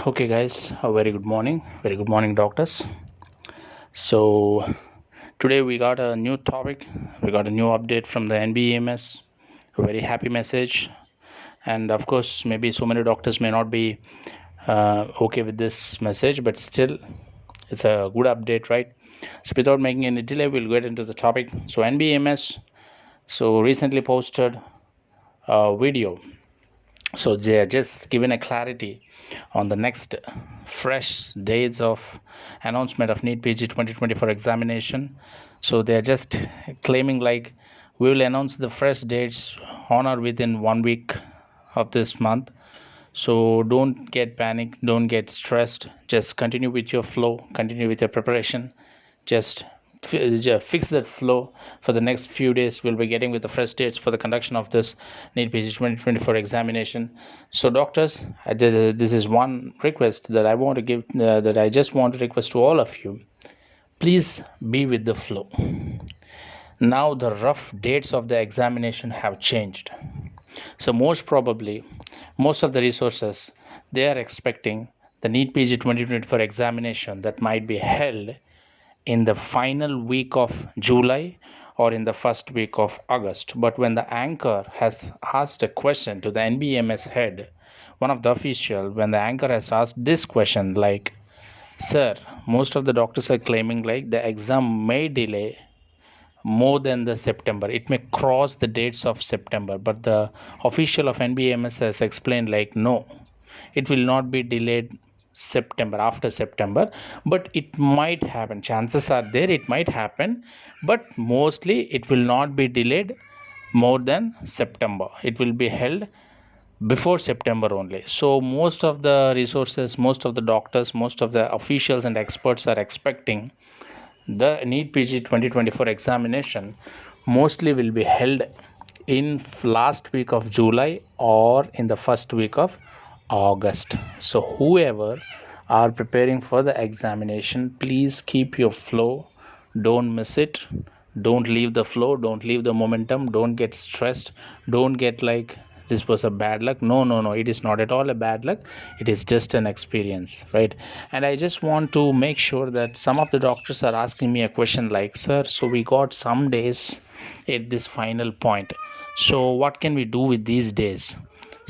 Okay, guys, a very good morning. Very good morning, doctors. So, today we got a new topic, we got a new update from the Nbems, a very happy message. And of course, maybe so many doctors may not be okay with this message, but still, it's a good update, right? So, without making any delay, we'll get into the topic. So, Nbems recently posted a video, so they are just given a clarity on the next fresh days of announcement of Neet PG 2024 examination. So they are just claiming like we will announce the fresh dates on or within 1 week of this month. So don't get panic, don't get stressed, just continue with your flow, continue with your preparation, just fix that flow. For the next few days we'll be getting with the fresh dates for the conduction of this Neet PG 2024 examination. So doctors, this is one request that I want to give, that I just want to request to all of you. Please be with the flow. Now the rough dates of the examination have changed. So most probably, most of the resources, they are expecting the Neet PG 2024 examination that might be held in the final week of July or in the first week of August. But when the anchor has asked a question to the Nbems head, one of the official, when the anchor has asked this question like, sir, most of the doctors are claiming like the exam may delay more than the September. It may cross the dates of September, but the official of Nbems has explained like no, it will not be delayed September, after September, but it might happen. Chances are there it might happen, but mostly it will not be delayed more than September. It will be held before September only. So most of the resources, most of the doctors, most of the officials and experts are expecting the Neet PG 2024 examination mostly will be held in last week of July or in the first week of August. So whoever are preparing for the examination, please keep your flow, don't miss it, don't leave the flow, don't leave the momentum, don't get stressed, don't get like this was a bad luck. No, it is not at all a bad luck, it is just an experience, right? And I just want to make sure that some of the doctors are asking me a question like, sir, so we got some days at this final point, so what can we do with these days?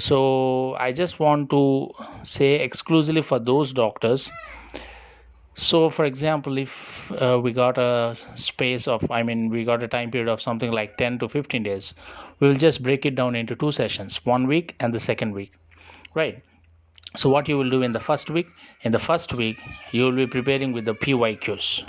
So I just want to say exclusively for those doctors. So for example, if we got a space of, we got a time period of something like 10 to 15 days, we will just break it down into two sessions, 1 week and the second week, right? So what you will do in the first week, you will be preparing with the pyqs.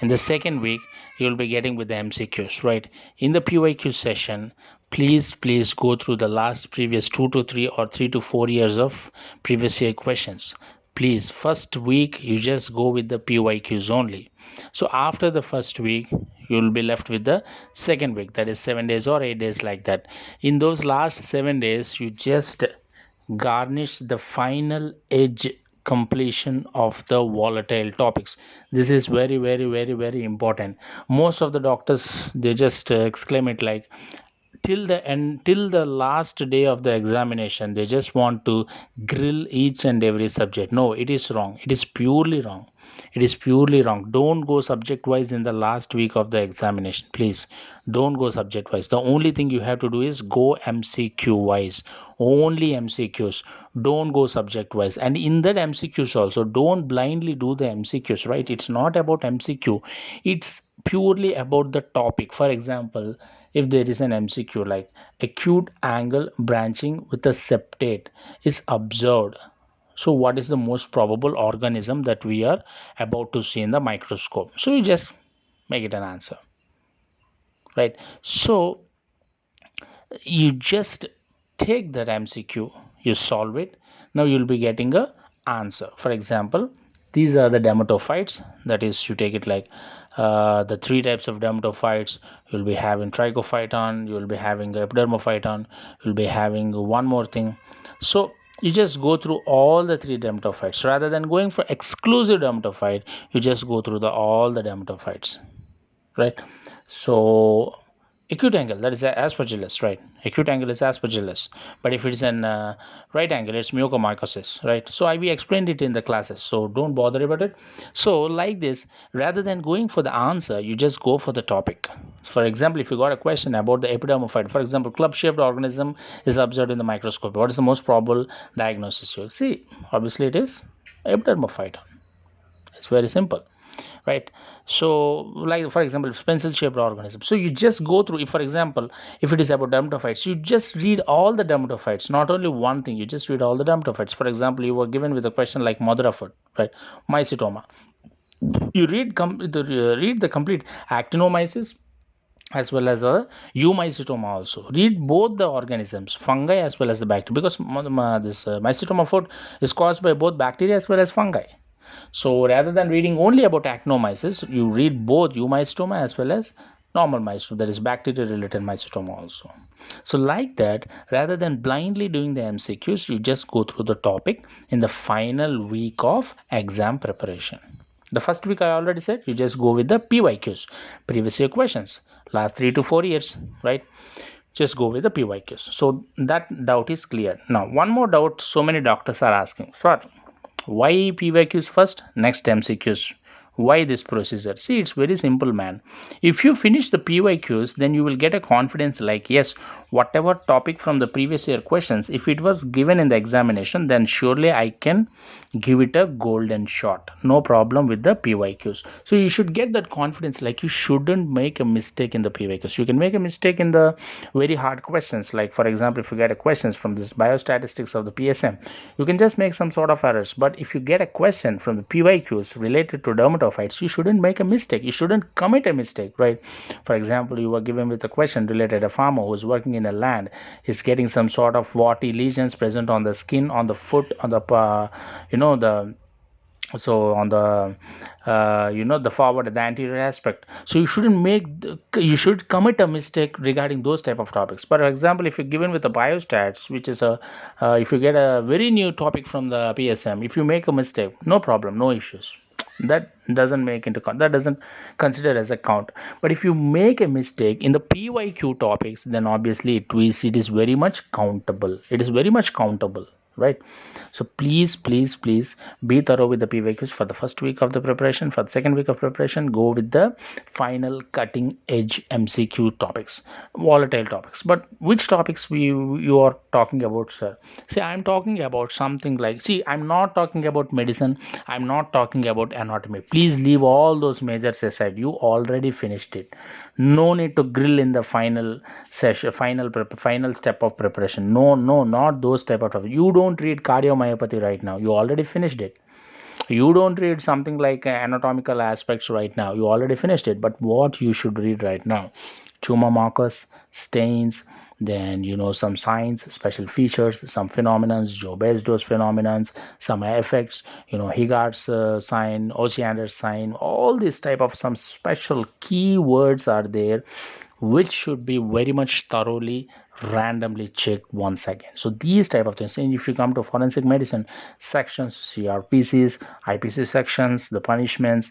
In the second week, you will be getting with the mcqs, right? In the pyq session, please go through the last previous 2 to 3 or 3 to 4 years of previous year questions. Please, first week you just go with the pyqs only. So after the first week, you will be left with the second week, that is 7 days or 8 days, like that. In those last 7 days, you just garnish the final edge completion of the volatile topics. This is very important. Most of the doctors, they just exclaim it like, till the end, till the last day of the examination, they just want to grill each and every subject. No, it is wrong, it is purely wrong, it is purely wrong. Don't go subject wise in the last week of the examination. Please don't go subject wise. The only thing you have to do is go mcq wise, only mcqs. Don't go subject wise. And in that mcqs also, don't blindly do the mcqs, right? It's not about mcq, it's purely about the topic. For example, if there is an mcq like acute angle branching with a septate is observed, so what is the most probable organism that we are about to see in the microscope? So you just make it an answer, right? So you just take that mcq, you solve it. Now you'll be getting a answer. For example, these are the dermatophytes, that is, you take it like the three types of dermatophytes. You'll be having trichophyton, you'll be having epidermophyton, you'll be having one more thing. So you just go through all the three dermatophytes. Rather than going for exclusive dermatophyte, you just go through all the dermatophytes, right? So acute angle, that is aspergillus, right? Acute angle is aspergillus, but if it's an right angle, it's mucormycosis, right? So we explained it in the classes, so don't bother about it. So like this, rather than going for the answer, you just go for the topic. For example, if you got a question about the epidermophyte, for example, club-shaped organism is observed in the microscope, what is the most probable diagnosis? You see, obviously it is epidermophyte. It's very simple, right? So like for example, pencil shaped organism, so you just go through, if for example, if it is about dermatophytes, you just read all the dermatophytes, not only one thing, you just read all the dermatophytes. For example, you were given with a question like mother of foot, right? Mycetoma, you read the complete actinomyces as well as a eumycetoma. Also read both the organisms, fungi as well as the bacteria, because this mycetoma foot is caused by both bacteria as well as fungi. So rather than reading only about actinomyces, you read both eumycetoma as well as normal mycetoma, that is bacteria related mycetoma also. So like that, rather than blindly doing the MCQs, you just go through the topic in the final week of exam preparation. The first week I already said, you just go with the PYQs, previous year questions, last 3 to 4 years, right? Just go with the PYQs. So that doubt is clear. Now one more doubt so many doctors are asking, sir, why PYQs first, next MCQs? Why this procedure? See, it's very simple, man. If you finish the PYQs, then you will get a confidence like, yes, whatever topic from the previous year questions, if it was given in the examination, then surely I can give it a golden shot. No problem with the PYQs. So you should get that confidence, like you shouldn't make a mistake in the PYQs. You can make a mistake in the very hard questions. Like for example, if you get a questions from this biostatistics of the PSM, you can just make some sort of errors. But if you get a question from the PYQs related to dermatophytes, you shouldn't make a mistake. You shouldn't commit a mistake, right? For example, you were given with a question related to a farmer who is working in a land, is getting some sort of warty lesions present on the skin, on the foot, on the the so on the the forward, the anterior aspect. So you shouldn't you should commit a mistake regarding those type of topics. For example, if you're given with the biostats, which is a if you get a very new topic from the PSM, if you make a mistake, no problem, no issues, that doesn't make into count, that doesn't consider as a count. But if you make a mistake in the PYQ topics, then obviously it is very much countable, it is very much countable, right? So please be thorough with the PYQs for the first week of the preparation. For the second week of preparation, go with the final cutting edge MCQ topics, volatile topics. But which topics you are talking about, sir? See, I'm talking about something like, see, I'm not talking about medicine, I'm not talking about anatomy. Please leave all those majors aside, you already finished it. No need to grill in the final session, final step of preparation. No, not those type of topics. You don't read cardiomyopathy right now, you already finished it. You don't read something like anatomical aspects right now, you already finished it. But what you should read right now, tumor markers, stains, then some signs, special features, some phenomenons, Joubert dose phenomenons, some effects, Higgard's sign, Osiander's sign, all these type of some special keywords are there, which should be very much thoroughly randomly checked once again. So these type of things. And if you come to forensic medicine sections, CRPCs, IPC sections, the punishments,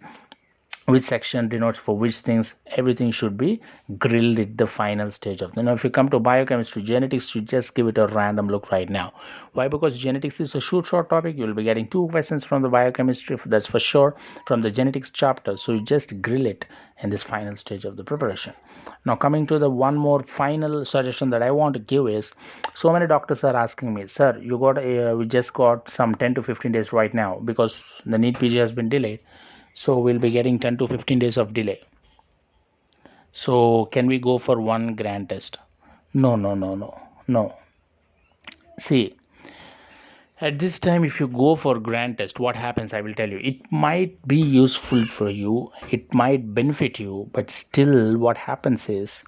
which section denotes for which things, everything should be grilled at the final stage of if you come to biochemistry, genetics, you just give it a random look right now. Why? Because genetics is a short topic, you will be getting 2 questions from the biochemistry, that's for sure, from the genetics chapter. So you just grill it in this final stage of the preparation. Now coming to the one more final suggestion that I want to give is, so many doctors are asking me, sir, you got we just got some 10 to 15 days right now because the NEET PG has been delayed, so we'll be getting 10 to 15 days of delay. So can we go for one grand test? No. See, at this time, if you go for grand test, what happens? I will tell you. It might be useful for you, it might benefit you, but still what happens is,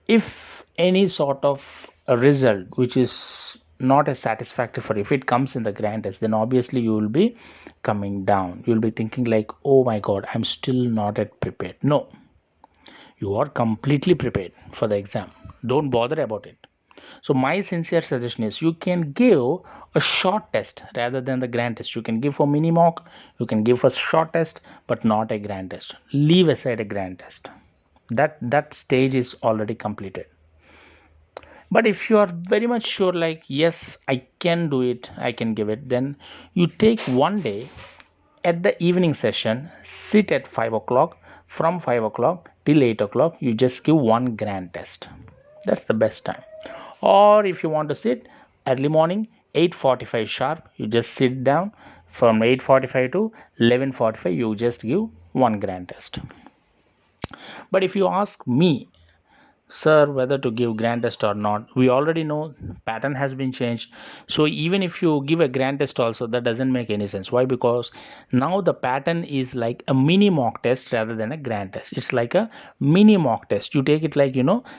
if any sort of a result which is not as satisfactory for you, if it comes in the grand test, then obviously you will be coming down, you will be thinking like, oh my god, I'm still not yet prepared. No, you are completely prepared for the exam, don't bother about it. So my sincere suggestion is, you can give a short test rather than the grand test. You can give for mini mock, you can give for short test, but not a grand test. Leave aside a grand test. That stage is already completed. But if you are very much sure, like, yes, I can do it, I can give it, then you take one day at the evening session, sit at 5 o'clock. From 5 o'clock till 8 o'clock, you just give one grand test. That's the best time. Or if you want to sit early morning, 8:45 sharp, you just sit down. From 8:45 to 11:45, you just give one grand test. But if you ask me, sir, whether to give grand test or not, we already know pattern has been changed. So even if you give a grand test also, that doesn't make any sense. Why? Because now the pattern is like a mini mock test rather than a grand test. It's like a mini mock test. You take it like,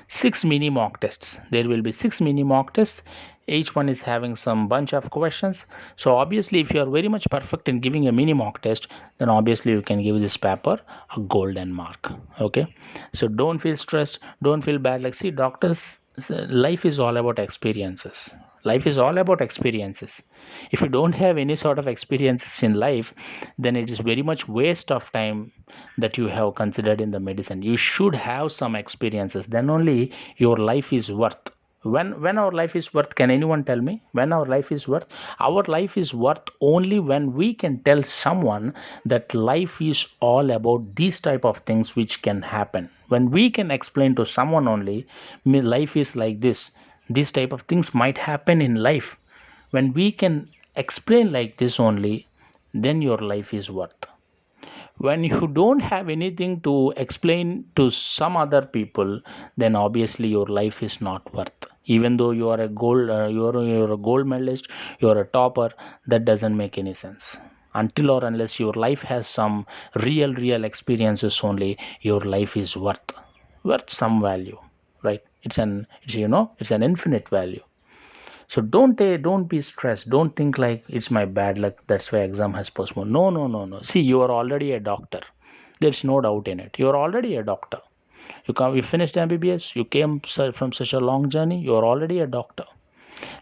6 mini mock tests. There will be 6 mini mock tests. Each one is having some bunch of questions. So obviously if you are very much perfect in giving a mini mock test, then obviously you can give this paper a golden mark. Okay, so don't feel stressed, don't feel bad. Like, see, doctors, life is all about experiences. Life is all about experiences. If you don't have any sort of experiences in life, then it is very much waste of time that you have considered in the medicine. You should have some experiences, then only your life is worth. When our life is worth, can anyone tell me when our life is worth? Our life is worth only when we can tell someone that life is all about these type of things which can happen. When we can explain to someone only, "Me, life is like this, these type of things might happen in life." When we can explain like this only, then your life is worth. When you don't have anything to explain to some other people, then obviously your life is not worth. Even though you are a gold you're a gold medalist, you're a topper, that doesn't make any sense. Until or unless your life has some real experiences only, your life is worth some value, right? It's an infinite value. So don't be stressed. Don't think like it's my bad luck, that's why exam has postponed. No, no, no, no. See, you are already a doctor. There's no doubt in it. You are already a doctor. You finished MBBS, you came from such a long journey, you are already a doctor.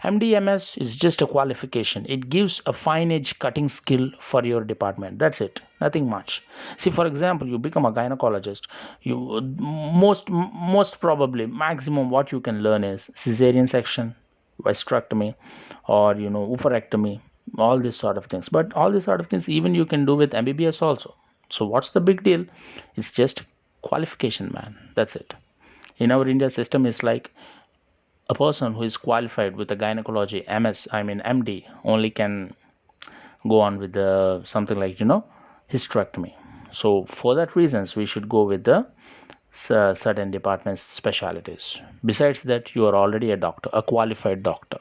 MDMS is just a qualification. It gives a fine edge cutting skill for your department. That's it. Nothing much. See, for example, you become a gynecologist. You most probably maximum what you can learn is cesarean section, hysterectomy, or oophorectomy, all these sort of things. But all these sort of things even you can do with MBBS also. So what's the big deal? It's just qualification, man. That's it. In our India system, is like a person who is qualified with a gynecology MS, I mean MD, only can go on with the something like hysterectomy. So for that reasons, we should go with the certain departments specialities. Besides that, you are already a doctor, a qualified doctor.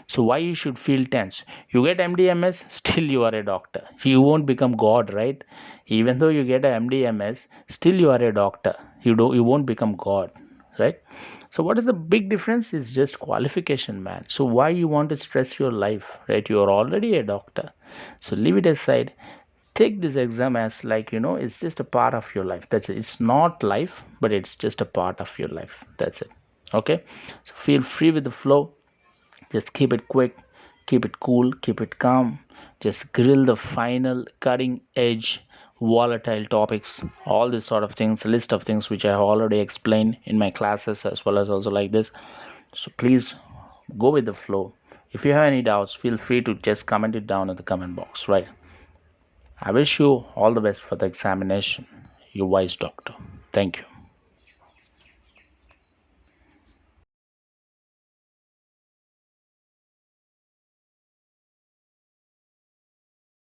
So why you should feel tense? You get MDMS, still you are a doctor. You won't become God, right? Even though you get a MDMS, still you are a doctor. You won't become God, right? So what is the big difference? Is just qualification, man. So why you want to stress your life, right? You are already a doctor. So leave it aside. Take this exam as like it's just a part of your life. That's it. It's not life, but it's just a part of your life. That's it. Okay. So feel free with the flow. Just keep it quick, keep it cool, keep it calm. Just grill the final cutting edge volatile topics, all these sort of things, list of things which I have already explained in my classes as well as also like this. So please go with the flow. If you have any doubts, feel free to just comment it down in the comment box, right? I wish you all the best for the examination. Your wise doctor. Thank you.